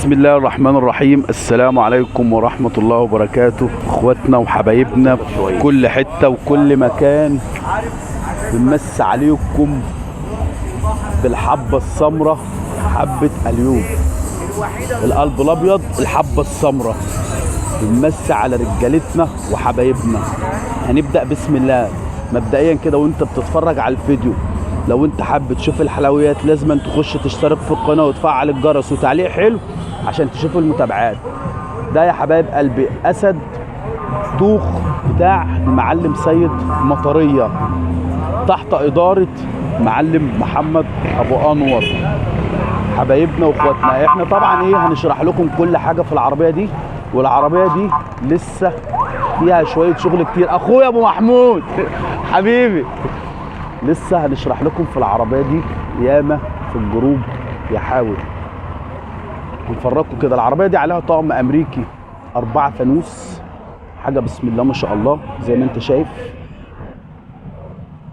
بسم الله الرحمن الرحيم. السلام عليكم ورحمة الله وبركاته، اخواتنا وحبايبنا في كل حتة وكل مكان. بنمس عليكم بالحبة السمراء، حبة اليوم القلب الابيض، الحبة السمراء. بنمس على رجالتنا وحبايبنا. هنبدأ بسم الله مبدئيا كده. وانت بتتفرج على الفيديو، لو انت حابب تشوف الحلويات لازم تخش تشترك في القناه وتفعل الجرس وتعليق حلو عشان تشوف المتابعات. ده يا حبايب قلبي اسد طوخ بتاع المعلم سيد مطريه تحت اداره معلم محمد ابو انور. حبايبنا واخواتنا، احنا طبعا هنشرح لكم كل حاجه في العربيه دي، والعربيه دي لسه فيها شويه شغل كتير. اخويا ابو محمود حبيبي، لسه هنشرح لكم في العربيه دي ياما في الجروب يحاول. هنفرجكم كده. العربيه دي عليها طقم امريكي 4 فانوس، حاجه بسم الله ما شاء الله زي ما انت شايف.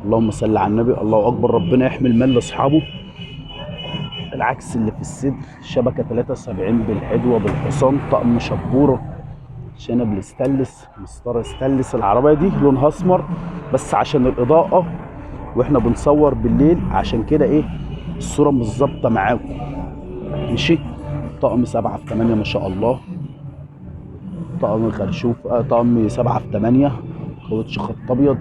اللهم صل على النبي، الله اكبر. ربنا يحمي المال لاصحابه. العكس اللي في الصدر، شبكه 73 بالحدوه بالحصان، طقم شبوره، شنب الاستانلس، مسطره استانلس. العربيه دي لونها اسمر بس عشان الاضاءه واحنا بنصور بالليل، عشان كده الصوره مش ظابطه معاكم. ماشي. طقم 7 في 8 ما شاء الله، طقم خرشوف، طقم 7 في 8، كاوتش خط ابيض،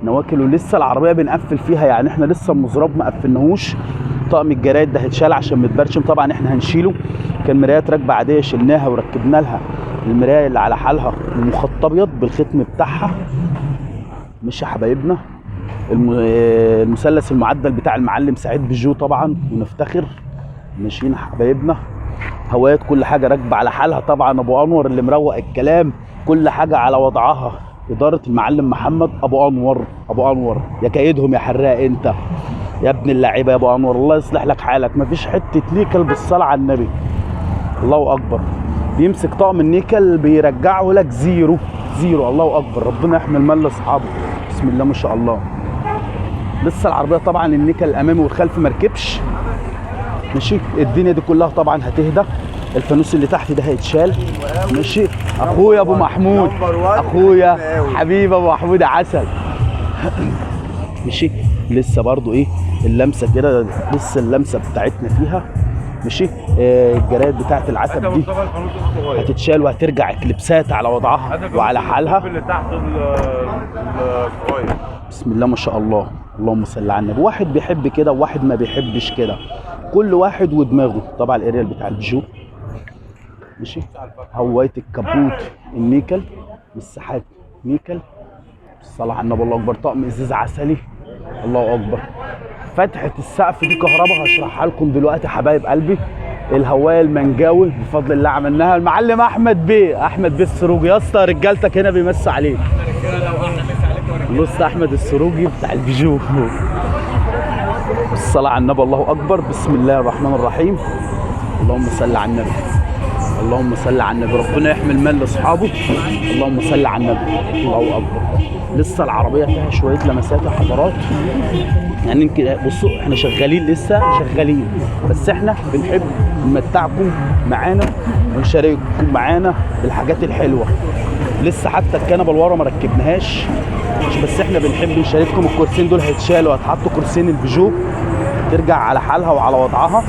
نواكل. ولسه العربيه بنقفل فيها، يعني احنا لسه المزراب ما قفلناهوش. طقم الجرايد ده هيتشال عشان متبرشم، طبعا احنا هنشيله. كان مرايات راكبه عاديه شلناها وركبنا لها المرايه اللي على حالها ومخط ابيض بالختم بتاعها. مش يا حبايبنا المثلث المعدل بتاع المعلم سعيد بيجو طبعا، ونفتخر. ماشيين حبايبنا. هوايات كل حاجه راكبه على حالها طبعا. ابو انور اللي مروق الكلام، كل حاجه على وضعها. اداره المعلم محمد ابو انور. ابو انور يا كايدهم يا حراق انت يا ابن اللعيبه يا ابو انور. الله يصلح لك حالك. مفيش حته نيكل بالصلاه على النبي. الله اكبر. بيمسك طقم النيكل بيرجعه لك زيرو. الله اكبر. ربنا يحمي المال لاصحابه. بسم الله ما شاء الله. لسه العربيه طبعا النيكل الامامي والخلفي مركبش. ماشي. الدنيا دي كلها طبعا هتهدى. الفانوس اللي تحت ده هيتشال. ماشي. اخويا ابو محمود، اخويا حبيبي ابو محمود عسل. ماشي. لسه برضو اللمسه كده، لسه اللمسه بتاعتنا فيها. ماشي. الجرايد بتاعت العتب دي هتتشال وهترجع كليبسات على وضعها وعلى حالها. بسم الله ما شاء الله. اللهم صل على النبي. واحد بيحب كده وواحد ما بيحبش كده، كل واحد ودماغه. طبعا الاريال بتاع البيجو. ماشي. هوايه الكبوت النيكل، مساحات نيكل. الصلاه على النبي، الله اكبر. طقم ازاز عسلي، الله اكبر. فتحه السقف دي كهرباء هشرحها لكم دلوقتي حبايب قلبي. الهوايه المنجاوي بفضل الله عملناها. المعلم احمد بيه السروجي يا اسطى، رجالتك هنا بيمسوا عليك. بص احمد السروجي بتاع البيجو. الصلاه على النبي، الله اكبر. بسم الله الرحمن الرحيم. اللهم صل على النبي، اللهم صل على النبي. ربنا يحمي المال لاصحابه. اللهم صل على النبي، الله اكبر. لسه العربيه فيها شويه لمسات يا حضرات. يعني يمكن بصوا احنا شغالين، لسه شغالين، بس احنا بنحب نمتعكم معانا ونشارككم معانا بالحاجات الحلوه. لسه حتى الكنبه اللي ورا ما ركبناهاش، بس احنا بنحب نشارككم. الكرسيين دول هيتشالوا، هتحطوا كرسيين البيجو ترجع على حالها وعلى وضعها.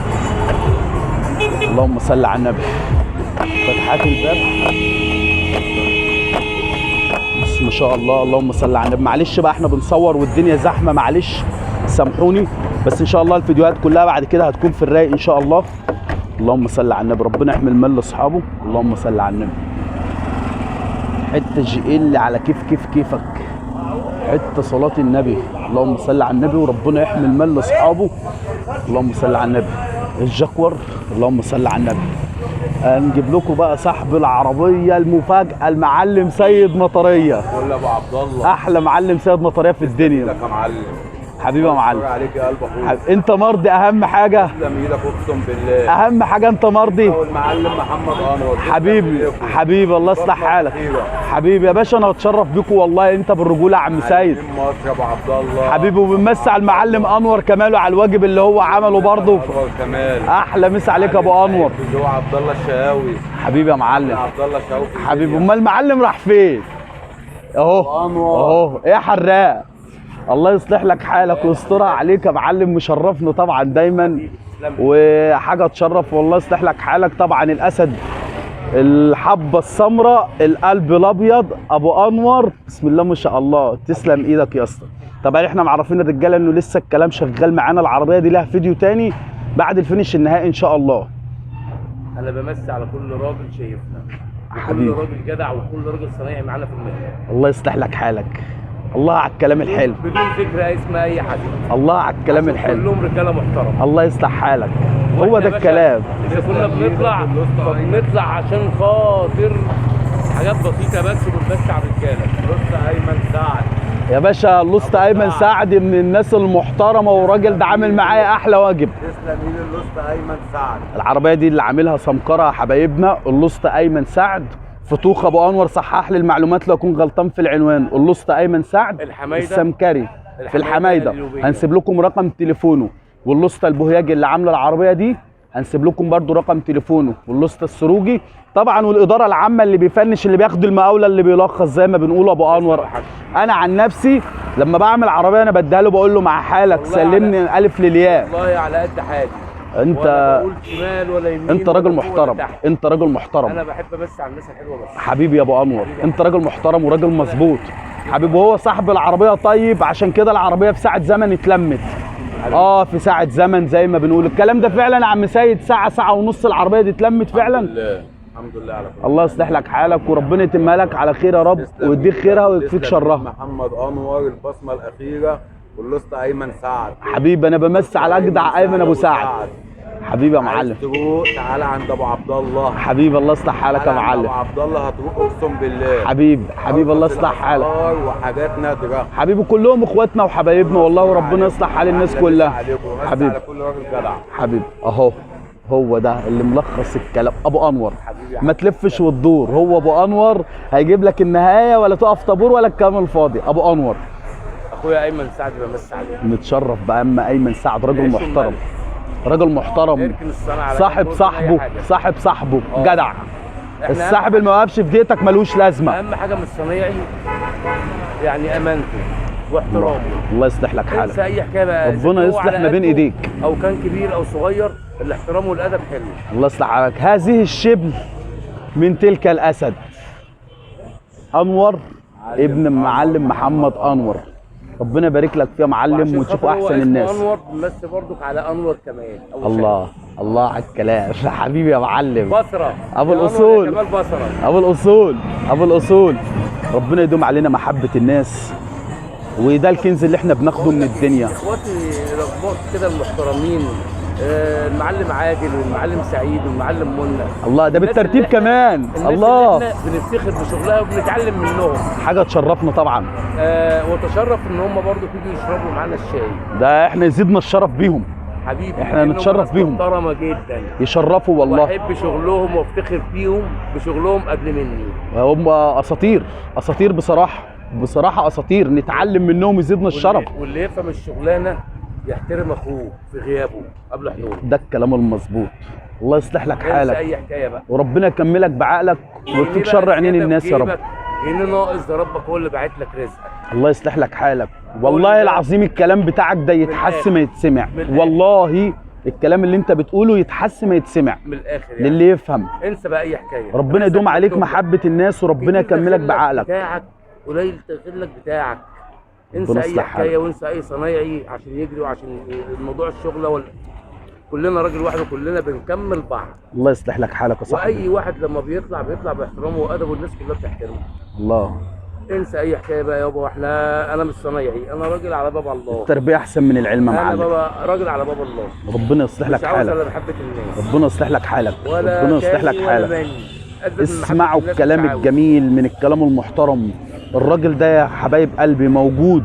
اللهم صل على النبي. فتحات الباب بس ما شاء الله. اللهم صل على النبي. معلش بقى احنا بنصور والدنيا زحمه، معلش سامحوني، بس ان شاء الله الفيديوهات كلها بعد كده هتكون في الرايق ان شاء الله. اللهم صل على النبي. ربنا يحمي المال لاصحابه. اللهم صل على النبي. حته جي ال على كيفك، حته صلاه النبي. اللهم صل على النبي. وربنا يحمي المال لاصحابه. اللهم صل على النبي. الجاكور. اللهم صل على النبي. هنجيب لكم بقى صاحب العربيه المفاجاه، المعلم سيد مطريه. قول ابو عبد الله، احلى معلم سيد مطريه في الدنيا. يا معلم حبيبي يا معلم. عليك يا قلب اخويا. انت مرضي اهم حاجه. تسلم ايدك اقسم بالله. اهم حاجه انت مرضي. والمعلم محمد انور. حبيبي الله يصلح حالك. حبيبي يا باشا انا اتشرف بيكم والله، انت بالرجوله يا عم سيد. مصر يا ابو عبد الله. حبيبي وبنمسي على المعلم انور كمال وعلى الواجب اللي هو عمله برضه. انور كمال. احلى مسا عليك يا ابو انور. اللي هو عبد الله الشهاوي. حبيبي يا معلم. عبد الله الشهاوي. حبيبي امال المعلم راح فين؟ اهو يا حراق. الله يصلح لك حالك ويسترها عليك يا معلم، مشرفنا طبعا دايما وحاجه تشرف والله. يصلح لك حالك طبعا. الاسد الحبه السمراء القلب الابيض ابو انور، بسم الله ما شاء الله. تسلم ايدك يا اسطى. طبعا احنا معرفين الرجاله انه لسه الكلام شغال معانا. العربيه دي لها فيديو تاني بعد الفينش النهائي ان شاء الله. انا بمسي على كل راجل شايفنا، حبيبي. كل راجل جدع وكل راجل صنايعي معانا في المهنه. الله يصلح لك حالك. الله على الكلام الحلو. بدون ذكر اسم اي حد. الله على الكلام الحلو. كلهم رجاله محترمه. الله يصلح حالك. هو ده الكلام. اذا كنا بنطلع فبنطلع عشان خاطر حاجات بسيطه بس وبنبس على الرجاله. لسه ايمن سعد يا باشا اللوست ايمن سعد من الناس المحترمه والراجل ده عامل معايا احلى واجب. تسلم ايد اللوست ايمن سعد. العربيه دي اللي عاملها سمكره يا حبايبنا اللوست ايمن سعد. فتوخ ابو انور صحح لي المعلومات لو اكون غلطان في العنوان. اللوست ايمن سعد الحمايده السمكري في الحمايده. هنسيب لكم رقم تليفونه. واللوسته البوهياجي اللي عامله العربيه دي هنسيب لكم برده رقم تليفونه. واللوسته السروجي طبعا. والاداره العامه اللي بيفنش اللي بياخد المقاوله اللي بيلخص زي ما بنقول ابو انور. انا عن نفسي لما بعمل عربيه انا بديها له بقول له مع حالك سلمني الف للياء. والله على قد حالي. انت ولا بقول شمال ولا يمين. انت راجل محترم. انت راجل محترم. انا بحب بس على الناس الحلوه بس. حبيبي يا ابو انور. انت راجل محترم وراجل مظبوط حبيبي. وهو صاحب العربيه طيب عشان كده العربيه في ساعه زمن اتلمت. في ساعه زمن زي ما بنقول. الكلام ده فعلا يا عم سيد. ساعه ونص العربيه دي اتلمت فعلا. الحمد لله على كل. الله يصلح لك حالك وربنا يتمها لك على خير يا رب ويديك خيرها ويكفيك شرها. محمد انور البصمه الاخيره واللوست ايمن سعد. حبيبي انا بمسي على اجدع ايمن ابو سعد. حبيبي يا معلم. تروق تعالى عند ابو عبد الله. حبيبي الله يصلح حالك يا معلم. ابو عبد الله هتروق اقسم بالله. حبيبي الله يصلح حالك. وحاجات نادره. حبيبي كلهم اخواتنا وحبايبنا والله وربنا يصلح حال الناس كلها. حبيبي على كل راجل جدع. حبيبي اهو. هو ده اللي ملخص الكلام ابو انور. ما تلفش وتدور. هو ابو انور هيجيب لك النهايه ولا تقف طابور ولا الكلام الفاضي. ابو انور اخويا ايمن سعد بمسي عليه. نتشرف باما ايمن سعد. راجل محترم. راجل محترم. صاحب صاحبه جدع. الصاحب اللي ما وقفش في ديتك ملوش لازمه. اهم حاجه من الصنايعي يعني امانته واحترامه. الله يصلح لك حالك. انسى اي حكايه بقى. ربنا يصلح ما بين ايديك. او كان كبير او صغير الاحترام والادب حلو. الله يصلح حالك. هذه الشبل من تلك الاسد. انور ابن المعلم محمد انور. ربنا يبارك لك فيها معلم وتشوفوا احسن الناس. انور بنمسي برضك على انور كمان. الله على الكلام. حبيبي يا معلم. بصره ابو الاصول. كمال بصره. ابو الاصول. ربنا يدوم علينا محبه الناس وده الكنز اللي احنا بناخده من الدنيا. اخواتي رغبات كده المحترمين المعلم عادل والمعلم سعيد والمعلم منى. الله ده بالترتيب كمان. الله بنفتخر بشغلها وبنتعلم منهم. حاجه تشرفنا طبعا. وتشرف ان هم برضو يجوا يشربوا معانا الشاي. ده احنا يزيدنا الشرف بيهم حبيبي. احنا نتشرف بيهم. محترمه جدا. يشرفوا والله. واحب شغلهم وافتخر بيهم بشغلهم قبل مني. هم اساطير بصراحه اساطير. نتعلم منهم يزيدنا الشرف. واللي يفهم الشغلانه يحترم اخوه في غيابه قبل حضوره. ده الكلام المظبوط. الله يصلح لك حالك. اي حكايه بقى. وربنا يكملك بعقلك ويكفيك شر عينين الناس يا رب. جنيه ناقص ده ربك هو اللي باعت لك رزقك. الله يصلح لك حالك. والله العظيم الكلام بتاعك ده يتحس ما يتسمع. والله الكلام اللي انت بتقوله يتحس ما يتسمع. من الاخر يعني. للي يفهم. انسى بقى اي حكايه. ربنا يدوم عليك محبه الناس وربنا يكملك بعقلك. بتاعك قليل تغلك بتاعك. انسى اي حكايه وانسى اي صنايعي عشان يجري وعشان الموضوع الشغله كلنا راجل واحد وكلنا بنكمل بعض. الله يصلح لك حالك يا صاحبي. واي واحد لما بيطلع باحترامه وادبه والناس كلها بتحترمه. الله. انسى اي حكايه بقى يابا. انا مش صنايعي. انا راجل على باب الله. التربيه احسن من العلم يا معلم. انا بابا راجل على باب الله. ربنا يصلح لك حالك. مش عاوز الا محبه الناس. ربنا يصلح لك حالك. ربنا يصلح لك حالك. اسمعوا الكلام الجميل من الكلام المحترم. الراجل ده يا حبايب قلبي موجود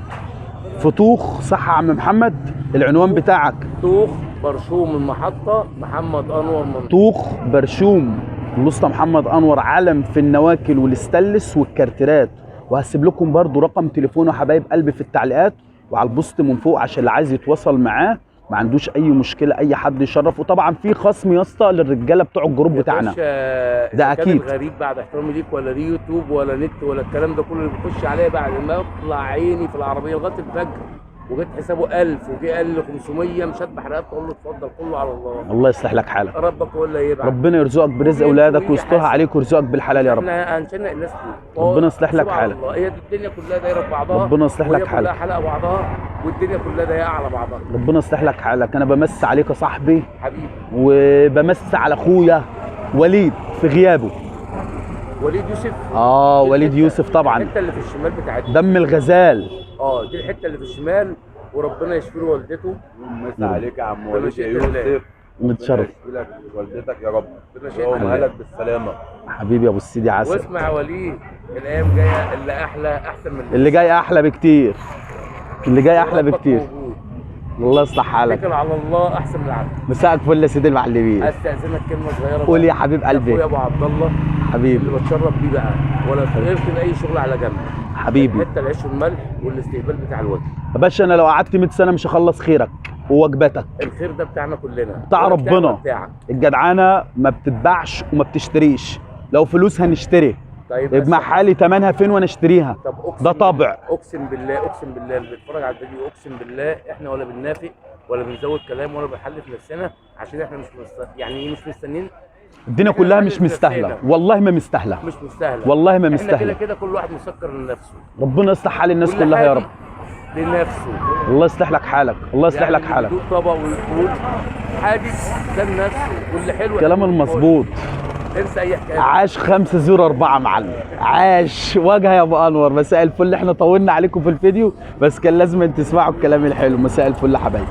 في طوخ، صح يا عم محمد؟ العنوان بتاعك طوخ برشوم المحطه، محمد انور منطقه. طوخ برشوم الاسطى محمد انور، علم في النواكل والاستانلس والكارترات. وهسيب لكم برضو رقم تليفونه حبايب قلبي في التعليقات وعلى البوست من فوق عشان اللي عايز يتواصل معاه ما عندوش اي مشكله، اي حد يشرف. وطبعا في خصم يا اسطى للرجاله بتوع الجروب بتاعنا. ده اكيد. الغريب بعد احترامي ليك ولا ليه يوتيوب ولا نت ولا الكلام ده كله اللي بيخش عليا بعد ما اطلع عيني في العربيه لغايه الفجر وجيت حسابه 1000 وجي قال لي 500 مش هذبح رقبته، اقول له اتفضل كله على الله. الله يصلح لك حالك، ربك هو اللي هيبعت. ربنا يرزقك برزق اولادك ويسترها عليك ويرزقك بالحلال يا رب. احنا هنشنق الناس فيه. ربنا يصلح لك حالك. هي دي الدنيا كلها دايره في بعضها، ربنا يصلح لك حالك. كلها حلقه بعضها والدنيا كلها ضيقه على بعضها. ربنا يصلح لك حالك. انا بمس عليك يا صاحبي حبيبي، وبمس على اخويا وليد في غيابه. وليد يوسف. وليد يوسف طبعا. الحته اللي في الشمال بتاعتنا دم الغزال. دي الحته اللي في الشمال، وربنا يشفي له والدته. مسا عليك يا عم وليد يا يوسف. متشرف. يشفي لك والدتك يا رب، بمشيئة يومها الله. لك بالسلامه. حبيبي يا ابو السيدي عسل. واسمع يا وليد، الايام جايه اللي احلى احسن من اللي جاي احلى بكتير، اللي جاي احلى ربك بكتير. موجود. الله يصلح حالك. اتكل على الله احسن من العبد. مساءك فل يا سيدي المعلمين. استاذنك كلمه صغيره. قول يا حبيب قلبي. اخويا ابو عبد الله حبيبي اللي بتشرف بيه بقى، ولا اركن اي شغل على جنب. حبيبي حتى العيش والملح والاستقبال بتاع الوجه. يا باشا، انا لو قعدت 100 سنه مش هخلص خيرك ووجبتك. الخير ده بتاعنا كلنا، بتاع ربنا. بتاعك. الجدعانه ما بتتباعش وما بتشتريش، لو فلوس هنشتري. طيب ابن حالي تمنها فين وانا اشتريها؟ طب ده طبع. اقسم بالله اقسم بالله اللي بيتفرج على الفيديو اقسم بالله احنا ولا بننافق ولا بنزود كلام ولا بنحلف نفسنا، عشان احنا يعني مش مستنيين. الدنيا كلها مش مستاهله، والله ما مستاهله، مش مستاهله، والله ما احنا مستاهله. كده كل واحد مسكر لنفسه. ربنا يصلح حال الناس كل كلها يا حاجة رب. لنفسه. الله يصلح لك حالك، الله يصلح لك حالك. اللي طبق ويقول حادث ده لنفسه، واللي حلو كلام المظبوط. انسى اي حكايه. عاش 504 معلم، عاش وجه يا ابو انور. مساء الفل. احنا طولنا عليكم في الفيديو بس كان لازم تسمعوا الكلام الحلو. مساء الفل يا حبايبي.